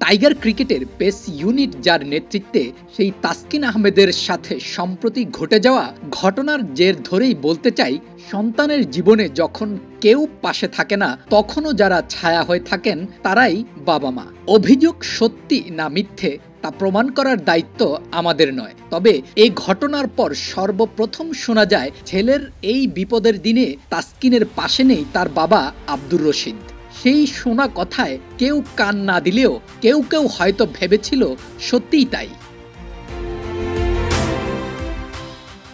Tiger ক্রিকেটের pace unit যার নেতৃত্বে সেই তাসকিন আহমেদের সাথে সম্প্রতি ঘটে যাওয়া ঘটনার জের ধরেই বলতে চাই, সন্তানের জীবনে যখন কেউ পাশে থাকে না তখনও যারা ছায়া হয়ে থাকেন তারাই বাবা মা। অভিযোগ সত্যি না মিথ্যে তা প্রমাণ করার দায়িত্ব আমাদের নয়, তবে এই ঘটনার পর সর্বপ্রথম শোনা যায় ছেলের এই বিপদের দিনে তাসকিনের পাশে নেই তার বাবা আব্দুর রশিদ। সেই শোনা কথায় কেউ কান না দিলেও কেউ কেউ হয়তো ভেবেছিল সত্যিই তাই।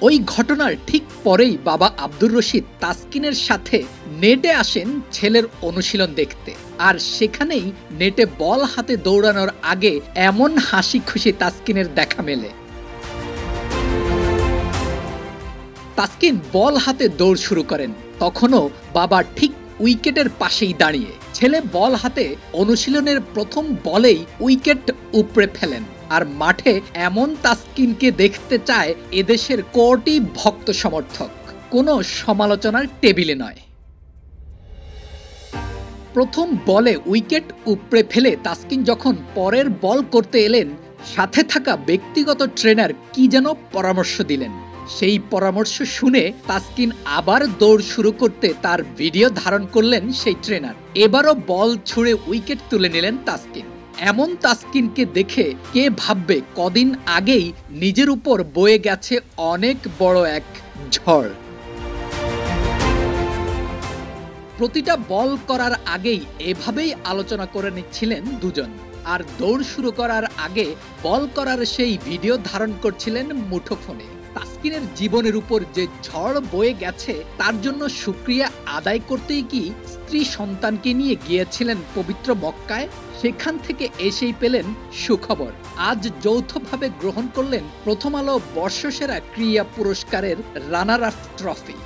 ওই ঘটনার ঠিক পরেই বাবা আব্দুর রশিদ তাসকিনের সাথে নেটে আসেন ছেলের অনুশীলন দেখতে, আর সেখানেই নেটে বল হাতে দৌড়ানোর আগে এমন হাসি খুশি তাসকিনের দেখা মেলে। তাসকিন বল হাতে দৌড় শুরু করেন, তখনও বাবা ঠিক উইকেটের পাশেই দাঁড়িয়ে। ছেলে বল হাতে অনুশীলনের প্রথম বলেই উইকেট উপড়ে ফেলেন, আর মাঠে এমন তাসকিনকে দেখতে চায় এদেশের কোটি ভক্ত সমর্থক, কোনো সমালোচনার টেবিলে নয়। প্রথম বলে উইকেট উপড়ে ফেলে তাসকিন যখন পরের বল করতে এলেন, সাথে থাকা ব্যক্তিগত ট্রেনার কি যেন পরামর্শ দিলেন। সেই পরামর্শ শুনে তাসকিন আবার দৌড় শুরু করতে তার ভিডিও ধারণ করলেন সেই ট্রেনার। এবারও বল ছুঁড়ে উইকেট তুলে নিলেন তাসকিন। এমন তাসকিনকে দেখে কে ভাববে কদিন আগেই নিজের উপর বয়ে গেছে অনেক বড় এক ঝড়। প্রতিটা বল করার আগেই এভাবেই আলোচনা করে নিচ্ছিলেন দুজন, আর দৌড় শুরু করার আগে বল করার সেই ভিডিও ধারণ করছিলেন মুঠোফোনে। তাসকিনের জীবনের উপর যে ঝড় বয়ে গেছে তার জন্য শুকরিয়া আদায় করতেই কি স্ত্রী সন্তানকে নিয়ে গিয়েছিলেন পবিত্র মক্কায়। সেখান থেকে এসেই পেলেন সুখবর, আজ যৌথভাবে গ্রহণ করলেন প্রথম আলো বর্ষসেরা ক্রীড়া পুরস্কারের রানার আপ ট্রফি।